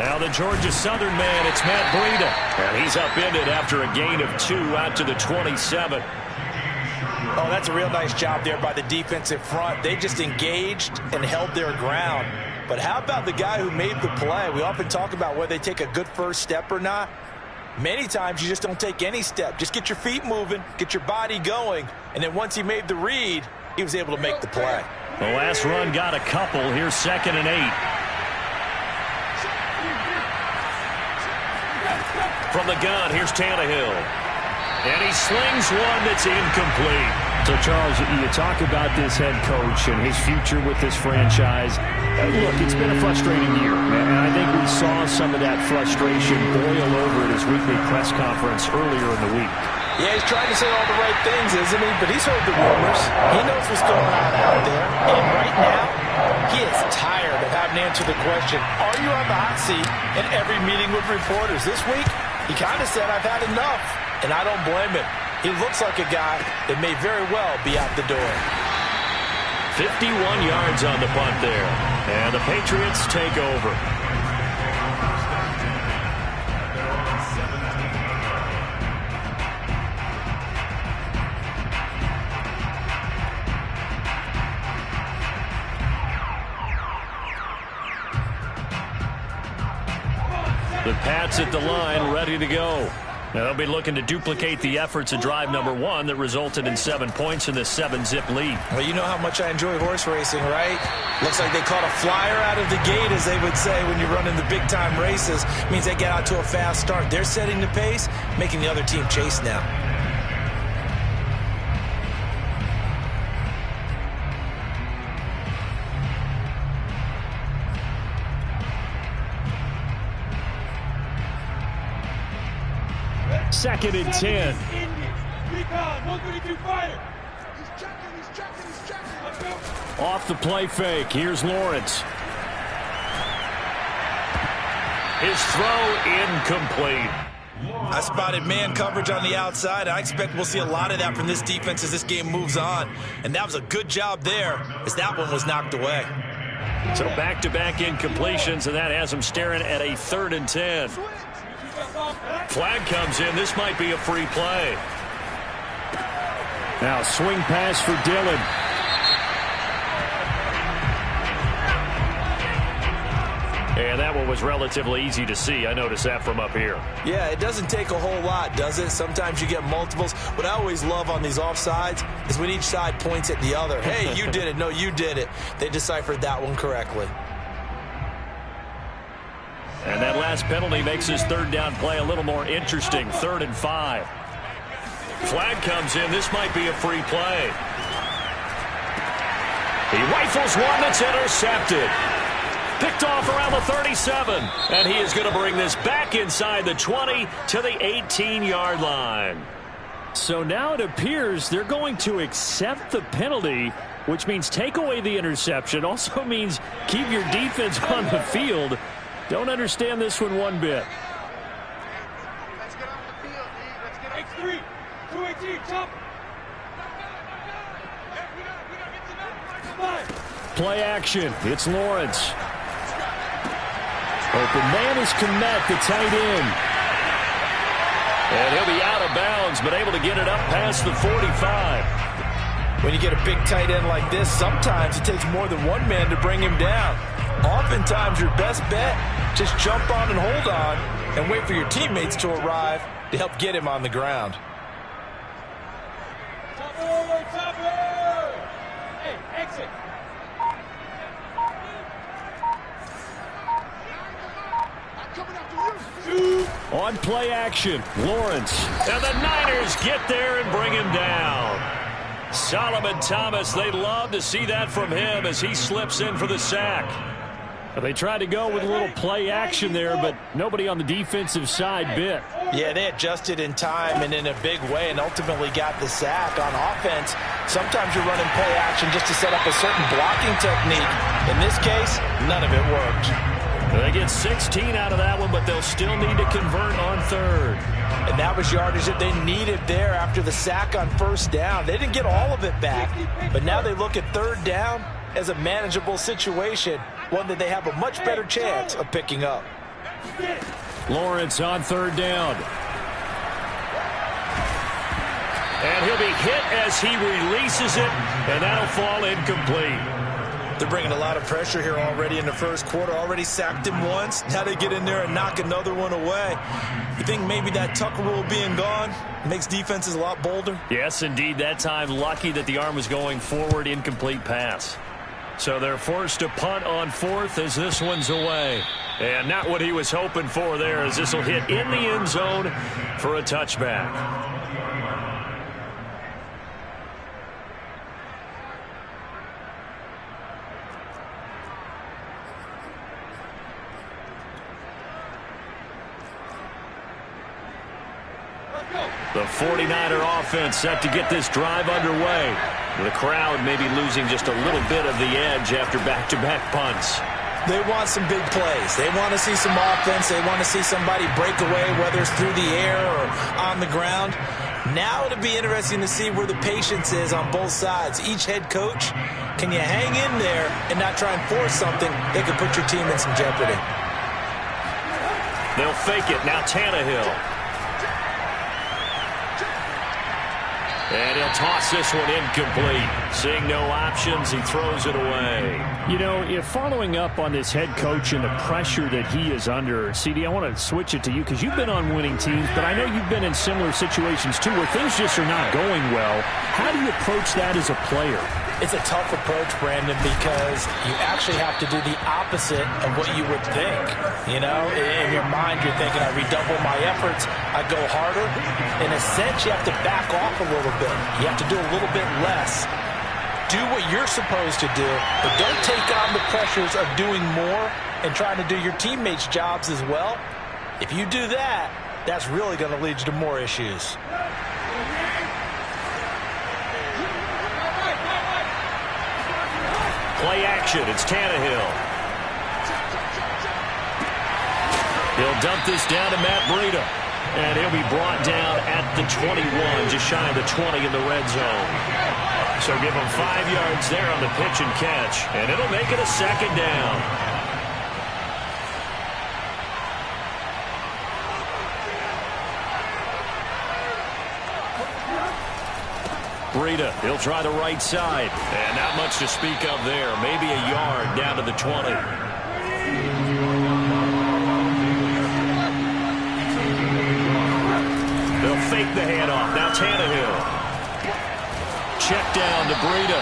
Now the Georgia Southern man, it's Matt Breida. And he's upended after a gain of 2 out to the 27. Oh, that's a real nice job there by the defensive front. They just engaged and held their ground. But how about the guy who made the play? We often talk about whether they take a good first step or not. Many times you just don't take any step. Just get your feet moving, get your body going. And then once he made the read, he was able to make the play. The last run got a couple. Here's 2nd and 8. From the gun, here's Tannehill. And he slings one that's incomplete. So, Charles, you talk about this head coach and his future with this franchise. Look, it's been a frustrating year, and I think we saw some of that frustration boil over at his weekly press conference earlier in the week. Yeah, he's trying to say all the right things, isn't he? But he's heard the rumors. He knows what's going on out there. And right now, he is tired of having to answer the question, are you on the hot seat in every meeting with reporters? This week, he kind of said, I've had enough. And I don't blame him. He looks like a guy that may very well be out the door. 51 yards on the punt there. And the Patriots take over. The Pats at the line, ready to go. Now they'll be looking to duplicate the efforts of drive number 1 that resulted in 7 points in this 7-zip lead. Well, you know how much I enjoy horse racing, right? Looks like they caught a flyer out of the gate, as they would say when you're running the big-time races. It means they get out to a fast start. They're setting the pace, making the other team chase now. Second and 10. Off the play fake. Here's Lawrence. His throw incomplete. I spotted man coverage on the outside. I expect we'll see a lot of that from this defense as this game moves on. And that was a good job there as that one was knocked away. So back-to-back incompletions, and that has him staring at a 3rd and 10. Flag comes in. This might be a free play. Now swing pass for Dillon. And that one was relatively easy to see. I noticed that from up here. Yeah, it doesn't take a whole lot, does it? Sometimes you get multiples. What I always love on these offsides is when each side points at the other. Hey, you did it. No, you did it. They deciphered that one correctly. And that last penalty makes his 3rd down play a little more interesting. 3rd and 5. Flag comes in. This might be a free play. He rifles one that's intercepted. Picked off around the 37. And he is going to bring this back inside the 20 to the 18-yard line. So now it appears they're going to accept the penalty, which means take away the interception. Also means keep your defense on the field. Don't understand this one bit. Let's get off the field, let's get X3, 218, Choppa. Play action. It's Lawrence. Open man is Komet, the tight end. And he'll be out of bounds, but able to get it up past the 45. When you get a big tight end like this, sometimes it takes more than one man to bring him down. Oftentimes, your best bet, just jump on and hold on and wait for your teammates to arrive to help get him on the ground. Hey, exit. On play action, Lawrence. And the Niners get there and bring him down. Solomon Thomas, they'd love to see that from him as he slips in for the sack. They tried to go with a little play action there, but nobody on the defensive side bit. Yeah, they adjusted in time and in a big way and ultimately got the sack. On offense, sometimes you're running play action just to set up a certain blocking technique. In this case, none of it worked. They get 16 out of that one, but they'll still need to convert on 3rd. And that was yardage that they needed there after the sack on 1st down. They didn't get all of it back, but now they look at 3rd down as a manageable situation, one that they have a much better chance of picking up. Lawrence on third down. And he'll be hit as he releases it, and that'll fall incomplete. They're bringing a lot of pressure here already in the first quarter. Already sacked him once. Now they get in there and knock another one away. You think maybe that Tucker rule being gone makes defenses a lot bolder? Yes, indeed. That time, lucky that the arm was going forward, incomplete pass. So they're forced to punt on fourth as this one's away. And not what he was hoping for there, as this will hit in the end zone for a touchback. The 49er offense set to get this drive underway. The crowd maybe losing just a little bit of the edge after back-to-back punts. They want some big plays. They want to see some offense. They want to see somebody break away, whether it's through the air or on the ground. Now it'll be interesting to see where the patience is on both sides. Each head coach, can you hang in there and not try and force something that could put your team in some jeopardy? They'll fake it. Now Tannehill. And he'll toss this one incomplete. Seeing no options, he throws it away. You know, if following up on this head coach and the pressure that he is under, CD, I want to switch it to you because you've been on winning teams, but I know you've been in similar situations too where things just are not going well. How do you approach that as a player? It's a tough approach, Brandon, because you actually have to do the opposite of what you would think. You know, in your mind, you're thinking, I redouble my efforts, I go harder. In a sense, you have to back off a little bit. You have to do a little bit less. Do what you're supposed to do, but don't take on the pressures of doing more and trying to do your teammates' jobs as well. If you do that, that's really going to lead you to more issues. Play action. It's Tannehill. He'll dump this down to Matt Breida. And he'll be brought down at the 21, just shy of the 20 in the red zone. So give him 5 yards there on the pitch and catch. And it'll make it a second down. Breida, he'll try the right side. And not much to speak of there. Maybe a yard down to the 20. They'll fake the handoff. Now Tannehill. Check down to Breida.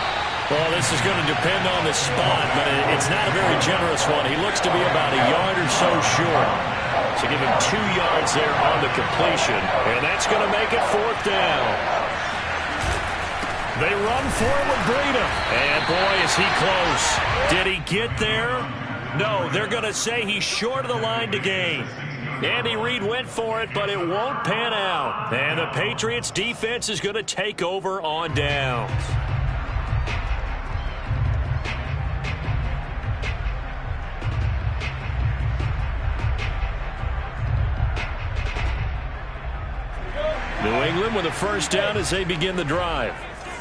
Well, this is going to depend on the spot, but it's not a very generous one. He looks to be about a yard or so short. So give him 2 yards there on the completion. And that's going to make it fourth down. They run forward with Breida. And, boy, is he close. Did he get there? No, they're going to say he's short of the line to gain. Andy Reid went for it, but it won't pan out. And the Patriots' defense is going to take over on downs. New England with a first down as they begin the drive.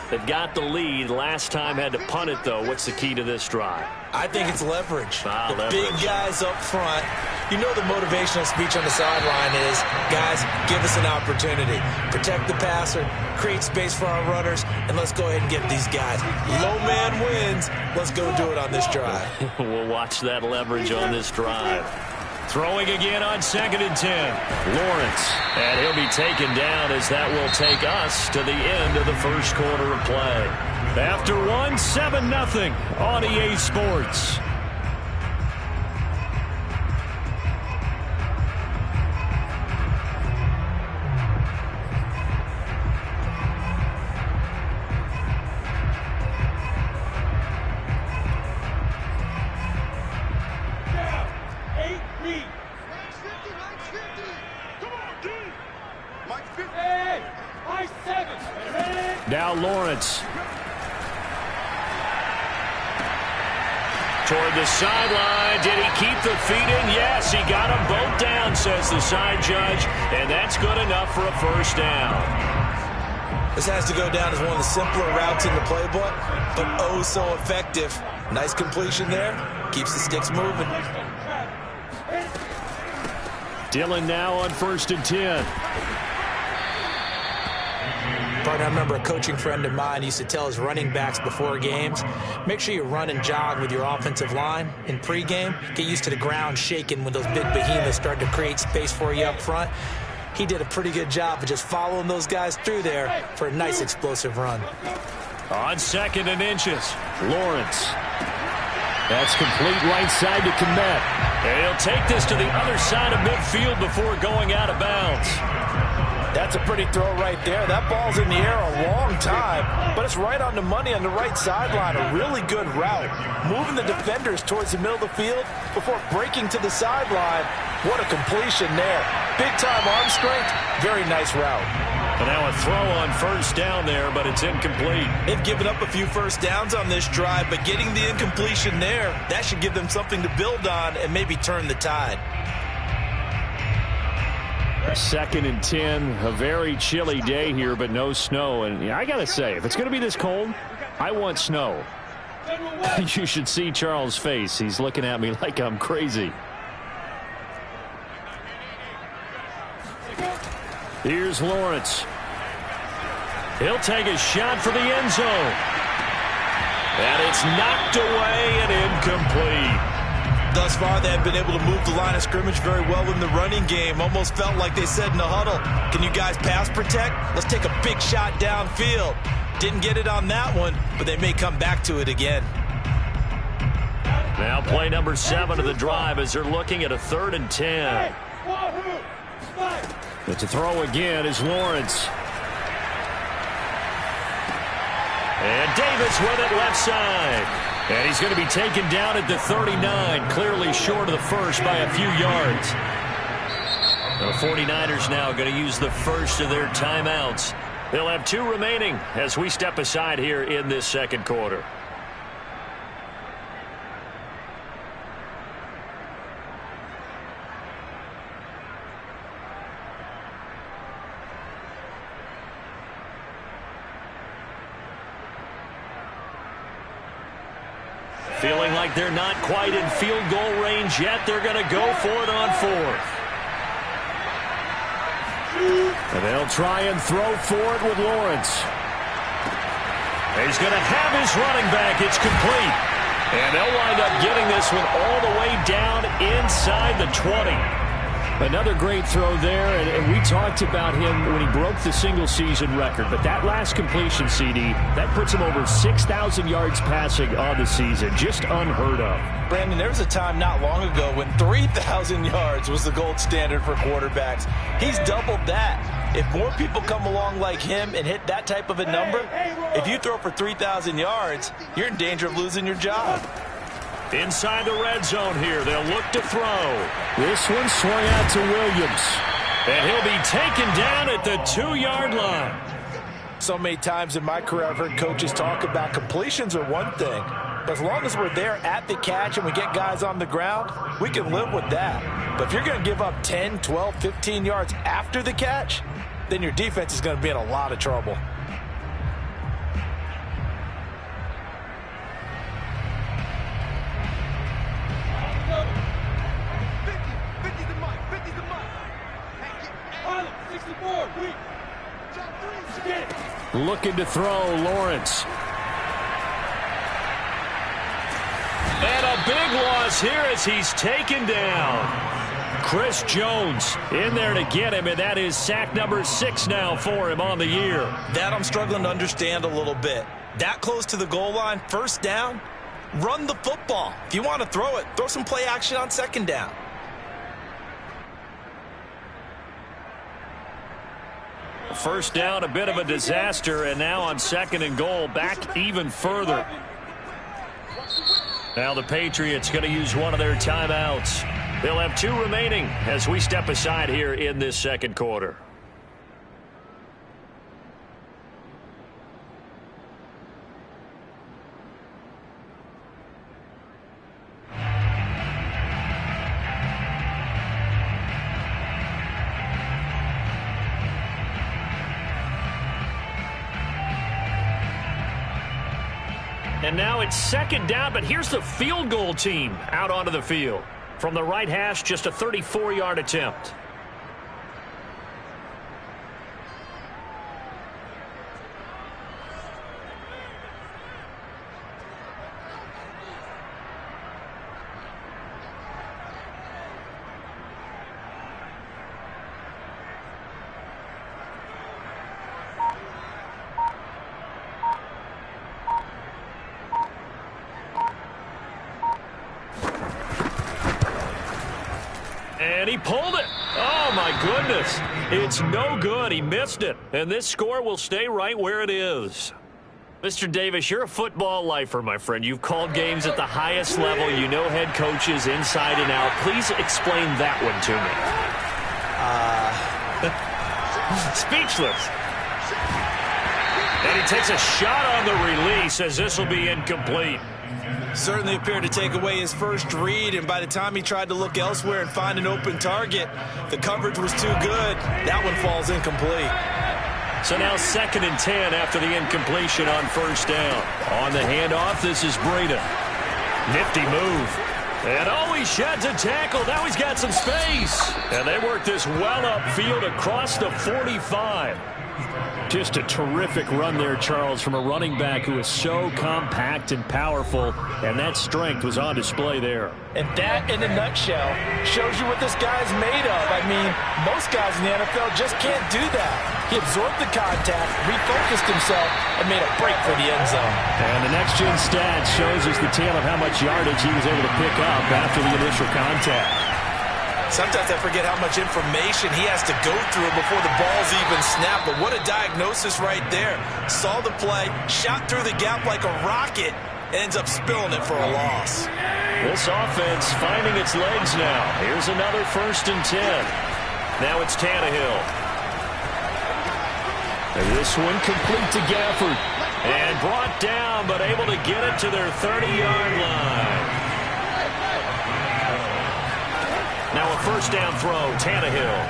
They've got the lead. Last time had to punt it, though. What's the key to this drive? I think it's leverage. Leverage. Big guys up front. You know the motivational speech on the sideline is, guys, give us an opportunity. Protect the passer, create space for our runners, and let's go ahead and get these guys. Low man wins. Let's go do it on this drive. We'll watch that leverage on this drive. Throwing again on 2nd and 10. Lawrence. And he'll be taken down as that will take us to the end of the first quarter of play. After one, 7-0 on EA Sports. Now Lawrence. Toward the sideline. Did he keep the feet in? Yes, he got them both down, says the side judge. And that's good enough for a first down. This has to go down as one of the simpler routes in the playbook, but oh so effective. Nice completion there. Keeps the sticks moving. Dillon now on 1st and 10. Partner, I remember a coaching friend of mine used to tell his running backs before games, make sure you run and jog with your offensive line in pregame. Get used to the ground shaking when those big behemoths start to create space for you up front. He did a pretty good job of just following those guys through there for a nice explosive run. On 2nd and inches, Lawrence. That's complete right side to Kmet. And he'll take this to the other side of midfield before going out of bounds. That's a pretty throw right there. That ball's in the air a long time, but it's right on the money on the right sideline. A really good route. Moving the defenders towards the middle of the field before breaking to the sideline. What a completion there. Big-time arm strength. Very nice route. And now a throw on 1st down there, but it's incomplete. They've given up a few first downs on this drive, but getting the incompletion there, that should give them something to build on and maybe turn the tide. 2nd and 10, a very chilly day here, but no snow. And I got to say, if it's going to be this cold, I want snow. You should see Charles' face. He's looking at me like I'm crazy. Here's Lawrence. He'll take a shot for the end zone. And it's knocked away and incomplete. Thus far, they have been able to move the line of scrimmage very well in the running game. Almost felt like they said in the huddle, can you guys pass protect? Let's take a big shot downfield. Didn't get it on that one, but they may come back to it again. Now play number 7 of the drive as they're looking at a 3rd and 10. But to throw again is Lawrence. And Davis with it left side. And he's going to be taken down at the 39, clearly short of the first by a few yards. The 49ers now going to use the first of their timeouts. They'll have 2 remaining as we step aside here in this 2nd quarter. Feeling like they're not quite in field goal range yet. They're going to go for it on 4th. And they'll try and throw for it with Lawrence. He's going to have his running back. It's complete. And they'll wind up getting this one all the way down inside the 20. Another great throw there, and we talked about him when he broke the single-season record. But that last completion, CD, that puts him over 6,000 yards passing on the season. Just unheard of. Brandon, there was a time not long ago when 3,000 yards was the gold standard for quarterbacks. He's doubled that. If more people come along like him and hit that type of a number, if you throw for 3,000 yards, you're in danger of losing your job. Inside the red zone here, they'll look to throw. This one swung out to Williams. And he'll be taken down at the 2-yard line. So many times in my career I've heard coaches talk about completions are one thing. But as long as we're there at the catch and we get guys on the ground, we can live with that. But if you're going to give up 10, 12, 15 yards after the catch, then your defense is going to be in a lot of trouble. Looking to throw, Lawrence. And a big loss here as he's taken down. Chris Jones in there to get him, and that is sack number 6 now for him on the year. That I'm struggling to understand a little bit. That close to the goal line, 1st down, run the football. If you want to throw it, throw some play action on 2nd down. First down, a bit of a disaster, and now on 2nd and goal, back even further. Now the Patriots going to use one of their timeouts. They'll have 2 remaining as we step aside here in this 2nd quarter. And now it's 2nd down, but here's the field goal team out onto the field. From the right hash, just a 34-yard attempt. And he pulled it. Oh, my goodness. It's no good. He missed it. And this score will stay right where it is. Mr. Davis, you're a football lifer, my friend. You've called games at the highest level. You know head coaches inside and out. Please explain that one to me. Speechless. And he takes a shot on the release as this will be incomplete. Certainly appeared to take away his first read, and by the time he tried to look elsewhere and find an open target, the coverage was too good. That one falls incomplete. So now 2nd and 10 after the incompletion on first down. On the handoff, this is Breida. Nifty move. And oh, he sheds a tackle. Now he's got some space. And they work this well upfield across the 45. Just a terrific run there, Charles, from a running back who is so compact and powerful, and that strength was on display there. And that, in a nutshell, shows you what this guy's made of. I mean, most guys in the NFL just can't do that. He absorbed the contact, refocused himself, and made a break for the end zone. And the next-gen stats shows us the tale of how much yardage he was able to pick up after the initial contact. Sometimes I forget how much information he has to go through before the ball's even snapped. But what a diagnosis right there. Saw the play, shot through the gap like a rocket, ends up spilling it for a loss. This offense finding its legs now. Here's another 1st and 10. Now it's Tannehill. And this one complete to Gafford. And brought down, but able to get it to their 30-yard line. Now a 1st down throw, Tannehill.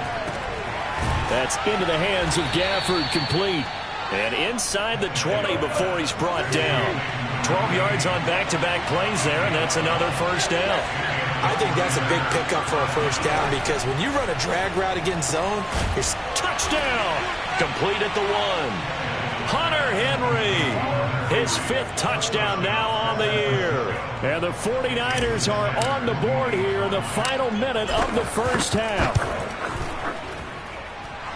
That's into the hands of Gafford, complete. And inside the 20 before he's brought down. 12 yards on back-to-back plays there, and that's another 1st down. I think that's a big pickup for a 1st down because when you run a drag route against zone, you're... Touchdown! Complete at the 1. Hunter Henry, his 5th touchdown now on the year. And the 49ers are on the board here in the final minute of the first half.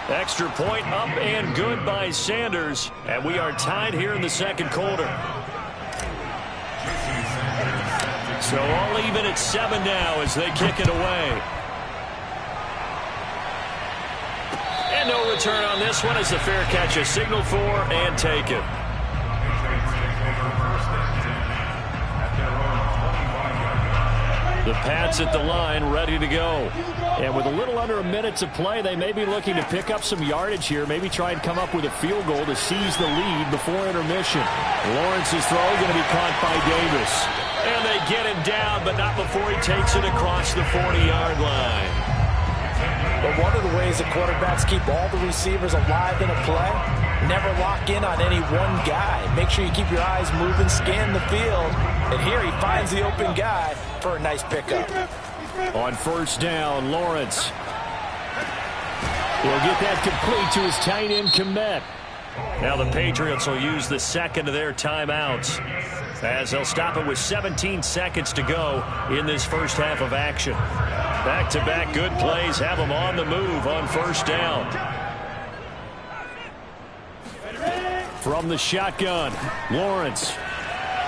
Extra point up and good by Sanders. And we are tied here in the 2nd quarter. So all even at 7 now as they kick it away. And no return on this one as the fair catch is signaled for and taken. The Pats at the line ready to go. And with a little under a minute to play, they may be looking to pick up some yardage here, maybe try and come up with a field goal to seize the lead before intermission. Lawrence's throw going to be caught by Davis. And they get him down, but not before he takes it across the 40-yard line. But one of the ways the quarterbacks keep all the receivers alive in a play, never lock in on any one guy. Make sure you keep your eyes moving, scan the field. And here he finds the open guy for a nice pickup. On 1st down, Lawrence. He'll get that complete to his tight end Kmet. Now the Patriots will use the 2nd of their timeouts as they'll stop it with 17 seconds to go in this first half of action. Back-to-back good plays have them on the move on 1st down. From the shotgun, Lawrence.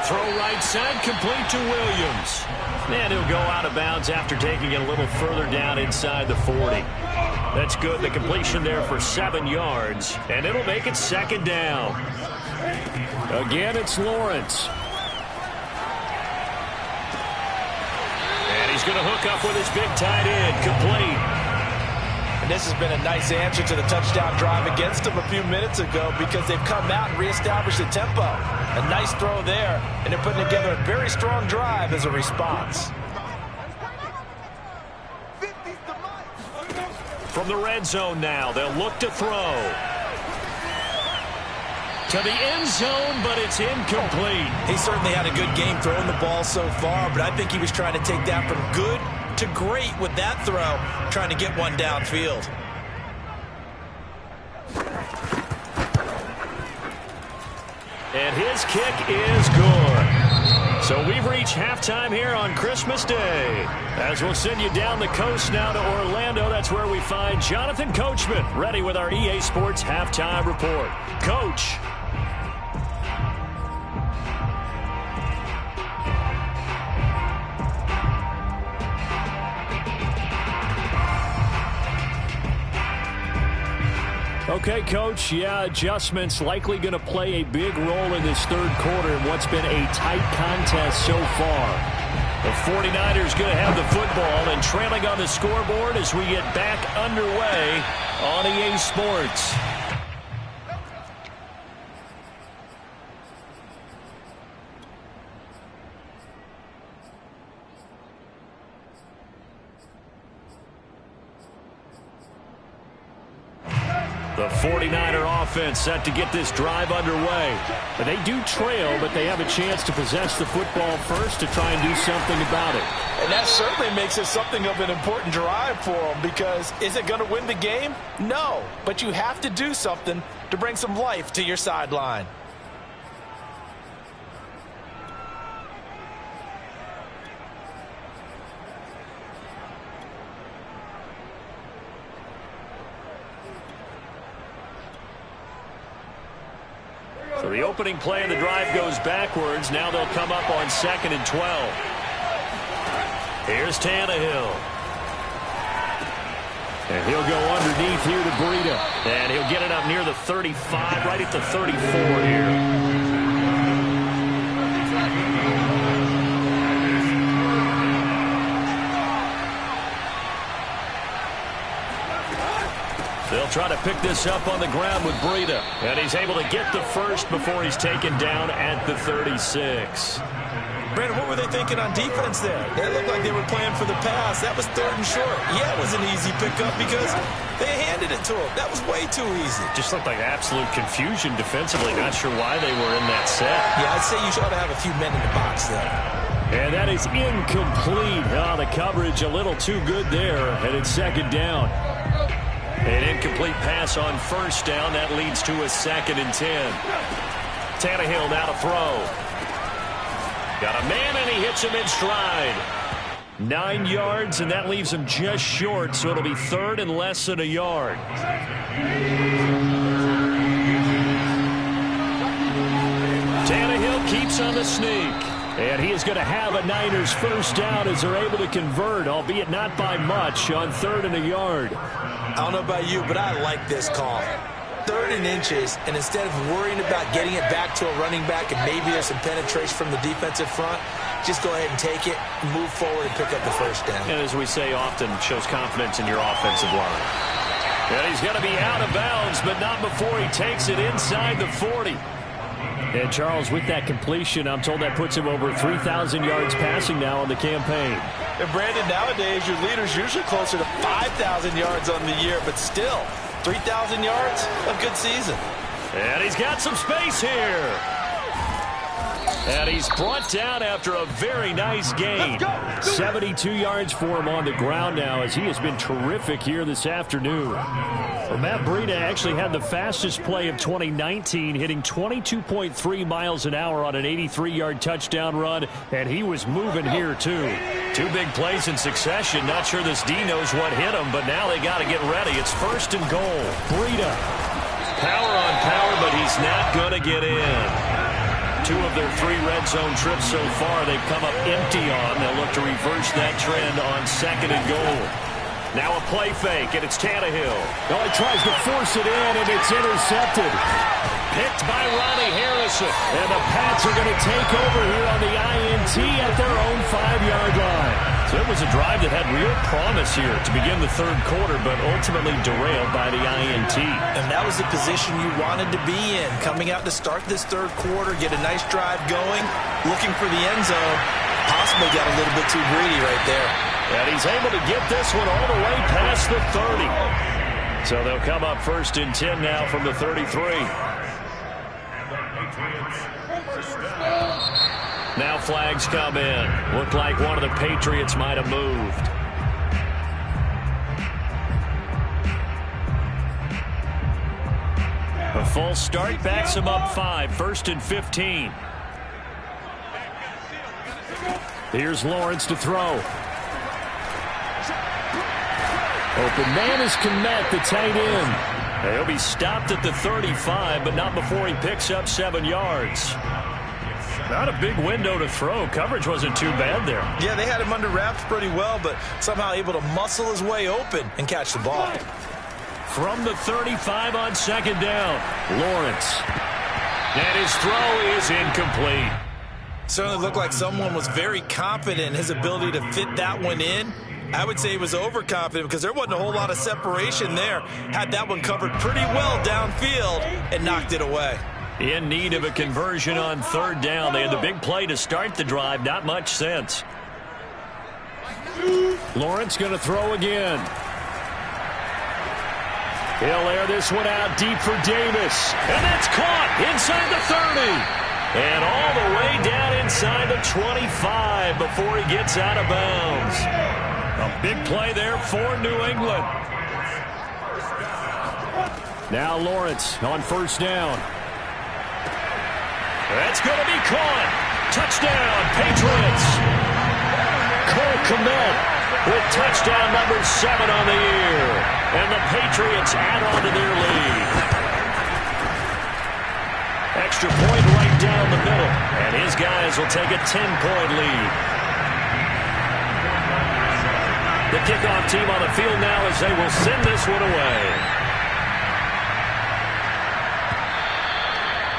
Throw right side, complete to Williams. And he'll go out of bounds after taking it a little further down inside the 40. That's good. The completion there for 7 yards. And it'll make it 2nd down. Again, it's Lawrence. And he's going to hook up with his big tight end. Complete. And this has been a nice answer to the touchdown drive against them a few minutes ago because they've come out and reestablished the tempo. A nice throw there, and they're putting together a very strong drive as a response. From the red zone now, they'll look to throw. To the end zone, but it's incomplete. He certainly had a good game throwing the ball so far, but I think he was trying to take that from good to great with that throw, trying to get one downfield. And his kick is good. So we've reached halftime here on Christmas Day. As we'll send you down the coast now to Orlando, that's where we find Jonathan Coachman, ready with our EA Sports Halftime Report. Coach. Okay, Coach, yeah, adjustments likely going to play a big role in this third quarter in what's been a tight contest so far. The 49ers going to have the football and trailing on the scoreboard as we get back underway on EA Sports. The 49er offense set to get this drive underway. They do trail, but they have a chance to possess the football first to try and do something about it. And that certainly makes it something of an important drive for them, because is it going to win the game? No, but you have to do something to bring some life to your sideline. So the opening play of the drive goes backwards. Now they'll come up on 2nd and 12. Here's Tannehill. And he'll go underneath here to Breida. And he'll get it up near the 35, right at the 34 here. They'll try to pick this up on the ground with Breida. And he's able to get the first before he's taken down at the 36. Brandon, what were they thinking on defense there? They looked like they were playing for the pass. That was 3rd and short. Yeah, it was an easy pickup because they handed it to him. That was way too easy. Just looked like absolute confusion defensively. Not sure why they were in that set. Yeah, I'd say you ought to have a few men in the box there. And that is incomplete. Oh, the coverage a little too good there. And it's 2nd down. An incomplete pass on 1st down. That leads to a 2nd and 10. Tannehill now to throw. Got a man, and he hits him in stride. 9 yards, and that leaves him just short, so it'll be 3rd and less than a yard. Tannehill keeps on the sneak. And he is going to have a Niners 1st down as they're able to convert, albeit not by much, on 3rd and a yard. I don't know about you, but I like this call. 3rd and inches, and instead of worrying about getting it back to a running back and maybe there's some penetration from the defensive front, just go ahead and take it, move forward, and pick up the 1st down. And as we say often, shows confidence in your offensive line. And he's going to be out of bounds, but not before he takes it inside the 40. And Charles, with that completion, I'm told that puts him over 3,000 yards passing now on the campaign. And Brandon, nowadays your leader's usually closer to 5,000 yards on the year, but still, 3,000 yards, a good season. And he's got some space here. And he's brought down after a very nice gain. 72 yards for him on the ground now, as he has been terrific here this afternoon. Well, Matt Breida actually had the fastest play of 2019, hitting 22.3 miles an hour on an 83-yard touchdown run, and he was moving here too. 2 big plays in succession. Not sure this D knows what hit him, but now they got to get ready. It's 1st and goal. Breida. Power on power, but he's not going to get in. 2 of their 3 red zone trips so far they've come up empty on. They'll look to reverse that trend on 2nd and goal. Now a play fake, and it's Tannehill. Oh, he tries to force it in, and it's intercepted. Picked by Ronnie Harrison. And the Pats are going to take over here on the INT at their own 5-yard line. So it was a drive that had real promise here to begin the 3rd quarter, but ultimately derailed by the INT. And that was the position you wanted to be in, coming out to start this 3rd quarter, get a nice drive going, looking for the end zone. Possibly got a little bit too greedy right there. And he's able to get this one all the way past the 30. So they'll come up 1st and 10 now from the 33. Now flags come in. Looked like one of the Patriots might have moved. A false start backs him up 5. 1st and 15. Here's Lawrence to throw. Open man is Kmet, the tight end. He'll be stopped at the 35, but not before he picks up 7 yards. Not a big window to throw. Coverage wasn't too bad there. Yeah, they had him under wraps pretty well, but somehow able to muscle his way open and catch the ball. from the 35 on second down. Lawrence. And his throw is incomplete. Certainly looked like someone was very confident in his ability to fit that one in. I would say he was overconfident because there wasn't a whole lot of separation there. Had that one covered pretty well downfield and knocked it away. In need of a conversion on third down. They had the big play to start the drive. Not much sense. Lawrence going to throw again. He'll air this one out deep for Davis. And that's caught inside the 30. And all the way down inside the 25 before he gets out of bounds. A big play there for New England. Now Lawrence on first down. That's going to be caught. Touchdown, Patriots. Cole Kmet with touchdown number 7 on the year. And the Patriots add on to their lead. Extra point right down the middle. And his guys will take a 10-point lead. The kickoff team on the field now as they will send this one away.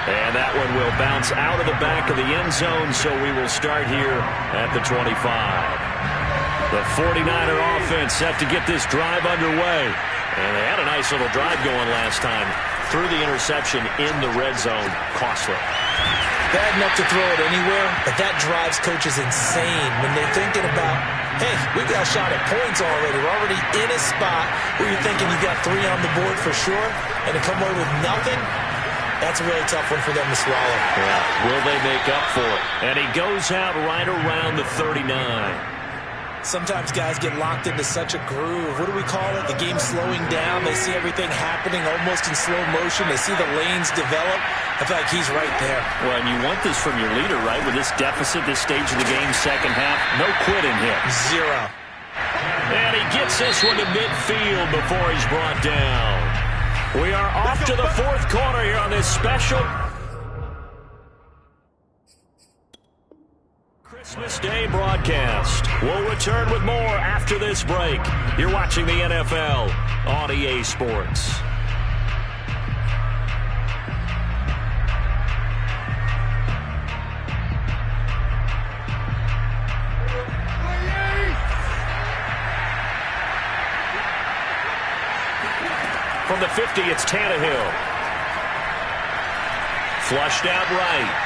And that one will bounce out of the back of the end zone, so we will start here at the 25. The 49er offense set to get this drive underway. And they had a nice little drive going last time. Through the interception in the red zone. Costly. Bad enough to throw it anywhere, but that drives coaches insane when they're thinking about, hey, we got a shot at points already. We're already in a spot where you're thinking you got 3 on the board for sure, and to come away with nothing, that's a really tough one for them to swallow. Yeah. Will they make up for it? And he goes out right around the 39. Sometimes guys get locked into such a groove. What do we call it? The game's slowing down. They see everything happening almost in slow motion. They see the lanes develop. I feel like he's right there. Well, and you want this from your leader, right? With this deficit, this stage of the game, second half, no quitting here. 0. And he gets this one to midfield before he's brought down. We are off to the fourth quarter here on this special Christmas Day broadcast. We'll return with more after this break. You're watching the NFL on EA Sports. From the 50, it's Tannehill. Flushed out right.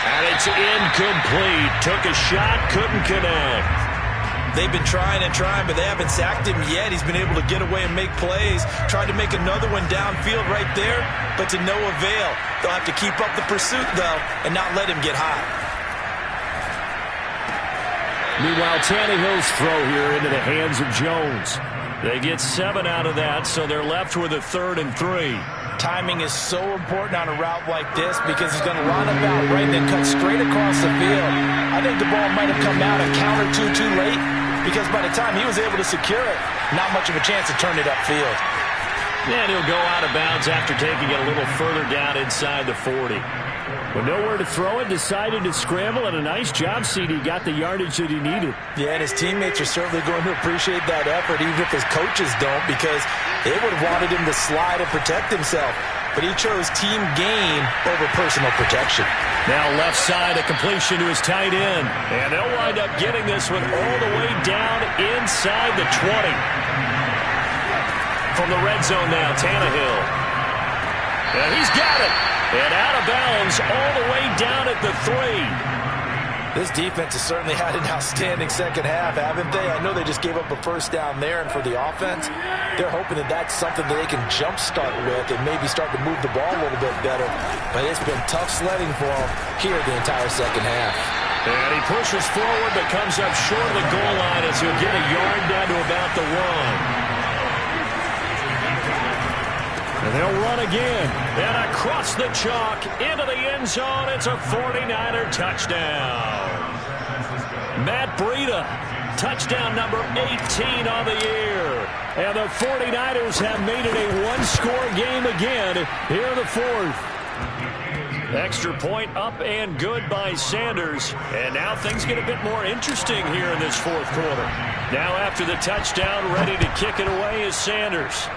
And it's incomplete. Took a shot, couldn't connect. They've been trying and trying, but they haven't sacked him yet. He's been able to get away and make plays. Tried to make another one downfield right there, but to no avail. They'll have to keep up the pursuit, though, and not let him get hot. Meanwhile, Tannehill's throw here into the hands of Jones. They get 7 out of that, so they're left with a 3rd and 3. Timing is so important on a route like this because he's going to line up out right and then cut straight across the field. I think the ball might have come out a count or two too late because by the time he was able to secure it, not much of a chance to turn it upfield. And he'll go out of bounds after taking it a little further down inside the 40. With nowhere to throw it, decided to scramble, and a nice job, CD. Got the yardage that he needed. Yeah, and his teammates are certainly going to appreciate that effort, even if his coaches don't, because they would have wanted him to slide and protect himself. But he chose team gain over personal protection. Now left side, a completion to his tight end. And they'll wind up getting this one all the way down inside the 20. From the red zone now, Tannehill. And he's got it. And out of bounds all the way down at the 3. This defense has certainly had an outstanding second half, haven't they? I know they just gave up a first down there, and for the offense, they're hoping that that's something that they can jumpstart with and maybe start to move the ball a little bit better. But it's been tough sledding for them here the entire second half. And he pushes forward but comes up short of the goal line as he'll get a yard down to about the 1. And they'll run again. And across the chalk into the end zone. It's a 49er touchdown. Matt Breida, touchdown number 18 on the year. And the 49ers have made it a one-score game again here in the fourth. Extra point up and good by Sanders. And now things get a bit more interesting here in this fourth quarter. Now after the touchdown, ready to kick it away is Sanders.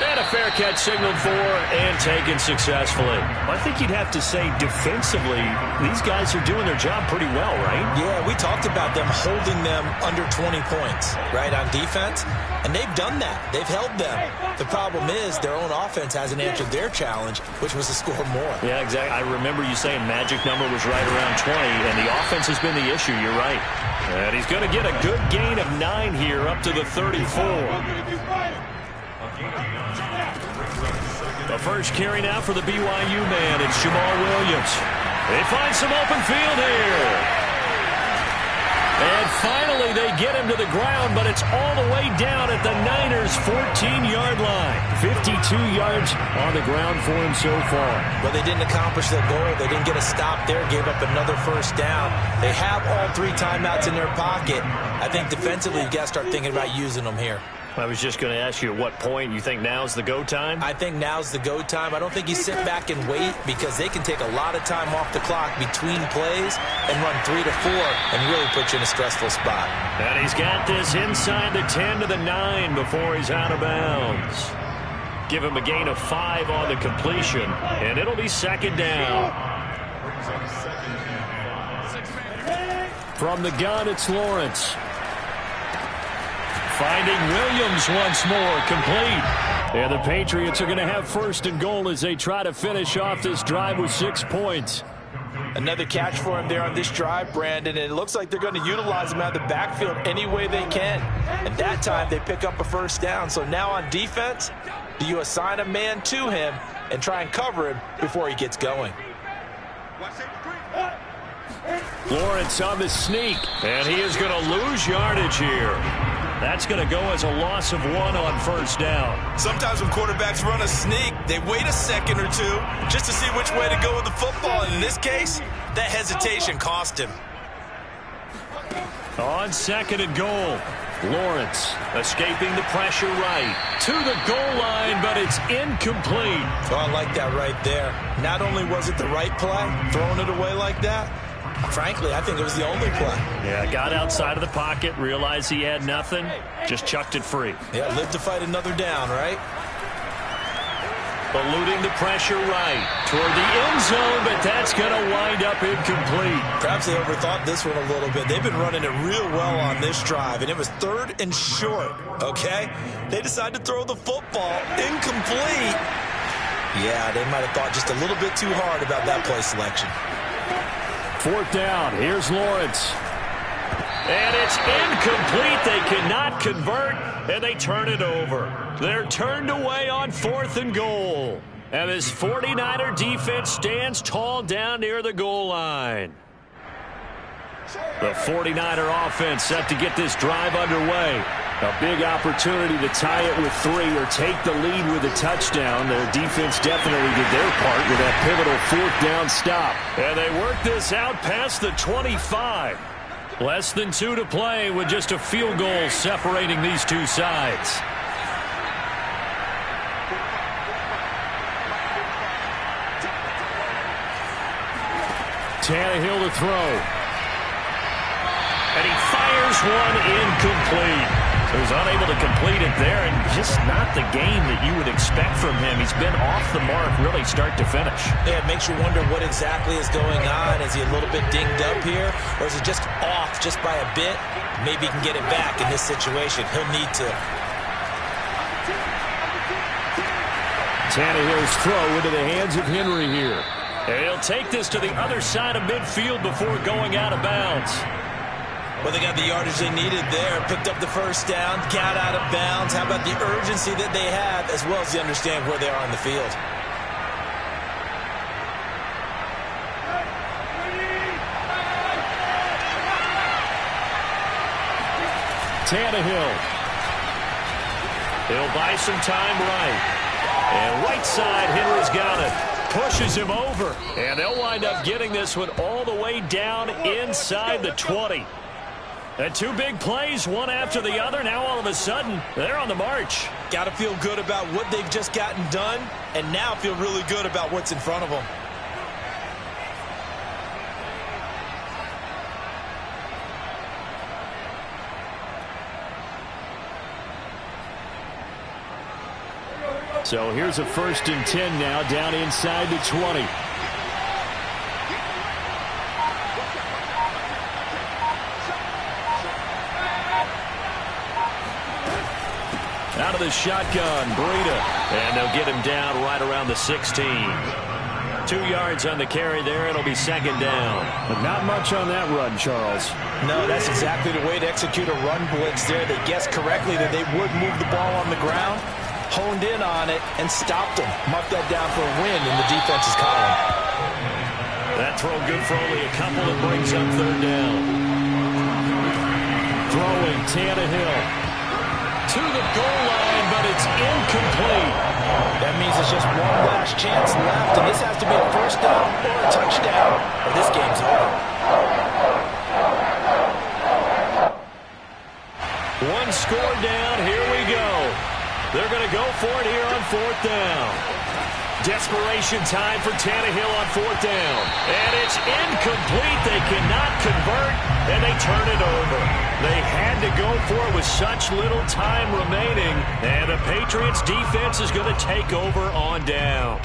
And a fair catch signaled for and taken successfully. I think you'd have to say defensively, these guys are doing their job pretty well, right? Yeah, we talked about them holding them under 20 points, right, on defense. And they've done that. They've held them. The problem is their own offense hasn't answered their challenge, which was to score more. Yeah, exactly. I remember you saying magic number was right around 20, and the offense has been the issue. You're right. And he's going to get a good gain of 9 here up to the 34. The first carry now for the BYU man. It's Jamal Williams. They find some open field here. And finally they get him to the ground, but it's all the way down at the Niners' 14-yard line. 52 yards on the ground for him so far. Well, they didn't accomplish their goal. They didn't get a stop there, gave up another first down. They have all 3 timeouts in their pocket. I think defensively you've got to start thinking about using them here. I was just going to ask you at what point you think now's the go time? I think now's the go time. I don't think you sit back and wait because they can take a lot of time off the clock between plays and run 3 to 4 and really put you in a stressful spot. And he's got this inside the 10 to the 9 before he's out of bounds. Give him a gain of 5 on the completion, and it'll be second down. From the gun, it's Lawrence. Finding Williams once more, complete. And the Patriots are going to have first and goal as they try to finish off this drive with 6 points. Another catch for him there on this drive, Brandon, and it looks like they're going to utilize him out of the backfield any way they can. And that time they pick up a first down. So now on defense, do you assign a man to him and try and cover him before he gets going? Lawrence on the sneak, and he is going to lose yardage here. That's going to go as a loss of 1 on first down. Sometimes when quarterbacks run a sneak, they wait a second or two just to see which way to go with the football. And in this case, that hesitation cost him. On second and goal, Lawrence escaping the pressure right to the goal line, but it's incomplete. Oh, I like that right there. Not only was it the right play, throwing it away like that, frankly, I think it was the only play. Yeah, got outside of the pocket, realized he had nothing, just chucked it free. Yeah, lived to fight another down, right? Eluding the pressure right toward the end zone, but that's going to wind up incomplete. Perhaps they overthought this one a little bit. They've been running it real well on this drive, and it was 3rd and short, okay? They decided to throw the football incomplete. Yeah, they might have thought just a little bit too hard about that play selection. 4th down. Here's Lawrence. And it's incomplete. They cannot convert, and they turn it over. They're turned away on 4th and goal. And this 49er defense stands tall down near the goal line. The 49er offense set to get this drive underway. A big opportunity to tie it with 3 or take the lead with a touchdown. Their defense definitely did their part with that pivotal 4th down stop. And they work this out past the 25. Less than 2 to play with just a field goal separating these two sides. Tannehill to throw. And he fires one incomplete. He was unable to complete it there, and just not the game that you would expect from him. He's been off the mark really start to finish. Yeah, it makes you wonder what exactly is going on. Is he a little bit dinged up here, or is it just off just by a bit? Maybe he can get it back in this situation. He'll need to. Tannehill's throw into the hands of Henry here. And he'll take this to the other side of midfield before going out of bounds. Well, they got the yardage they needed there. Picked up the first down, got out of bounds. How about the urgency that they have, as well as they understand where they are on the field? Tannehill. He'll buy some time right. And right side, Henry's got it. Pushes him over. And they'll wind up getting this one all the way down inside the 20. And two big plays, one after the other. Now all of a sudden, they're on the march. Got to feel good about what they've just gotten done, and now feel really good about what's in front of them. So here's a 1st and 10 now, down inside the 20. Out of the shotgun, Breida. And they'll get him down right around the 16. 2 yards on the carry there. It'll be 2nd down. But not much on that run, Charles. No, that's exactly the way to execute a run blitz there. They guessed correctly that they would move the ball on the ground, honed in on it, and stopped them. Mark that down for a win in the defense's column. That throw good for only a couple that brings up 3rd down. Throwing Tannehill to the goal line, but it's incomplete. That means it's just one last chance left, and this has to be a 1st down or a touchdown, or this game's over. One score down. Here we go. They're going to go for it here on 4th down. Desperation time for Tannehill on 4th down. And it's incomplete. They cannot convert, and they turn it over. They had to go for it with such little time remaining, and the Patriots defense is going to take over on downs.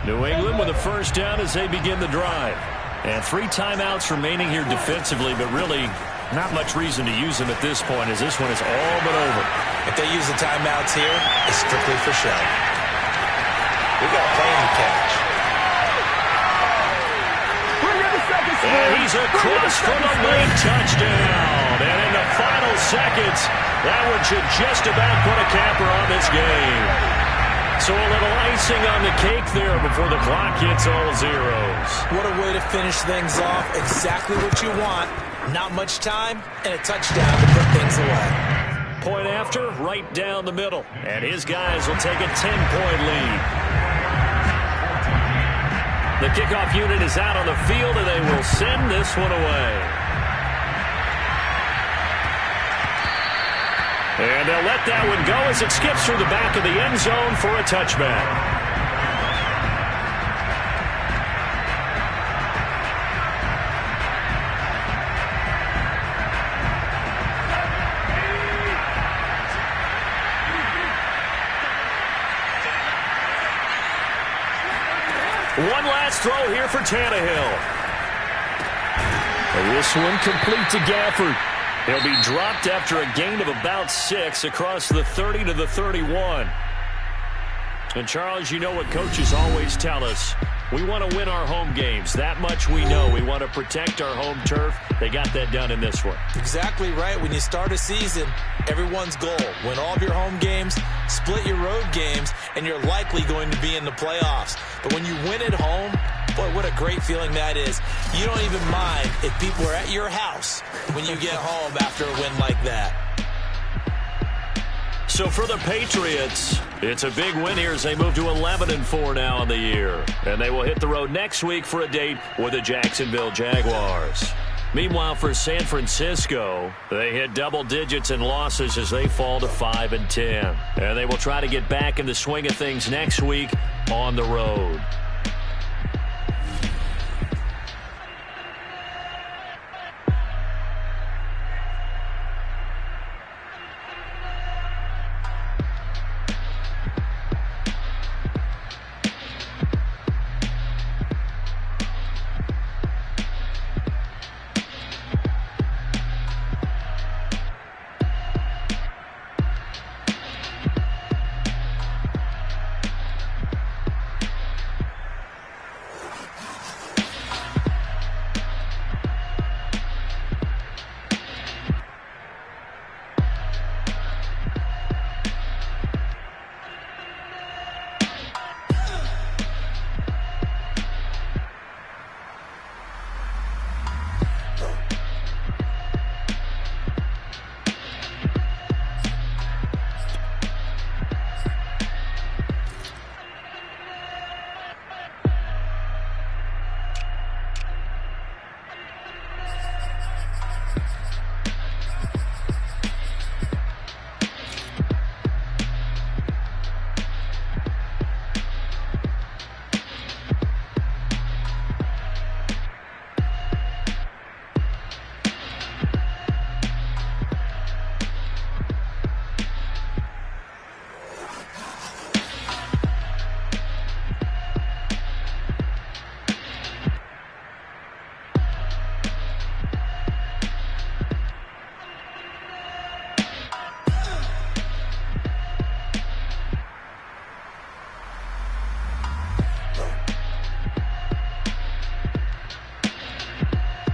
New England with a 1st down as they begin the drive. And 3 timeouts remaining here defensively, but really not much reason to use them at this point, as this one is all but over. If they use the timeouts here, it's strictly for show. We got a plane to catch. And he's across for the late touchdown. And in the final seconds, that one should just about put a capper on this game. So a little icing on the cake there before the clock hits all zeros. What a way to finish things off. Exactly what you want. Not much time and a touchdown to put things away. Point after, right down the middle. And his guys will take a 10-point lead. The kickoff unit is out on the field, and they will send this one away. And they'll let that one go as it skips through the back of the end zone for a touchback. One last throw here for Tannehill. And this one complete to Gafford. He'll be dropped after a gain of about 6 across the 30 to the 31. And, Charles, you know what coaches always tell us. We want to win our home games. That much we know. We want to protect our home turf. They got that done in this one. Exactly right. When you start a season, everyone's goal, win all of your home games, split your road games, and you're likely going to be in the playoffs. But when you win at home, boy, what a great feeling that is. You don't even mind if people are at your house when you get home after a win like that. So for the Patriots, it's a big win here as they move to 11-4 now on the year. And they will hit the road next week for a date with the Jacksonville Jaguars. Meanwhile, for San Francisco, they hit double digits in losses as they fall to 5-10. And they will try to get back in the swing of things next week on the road.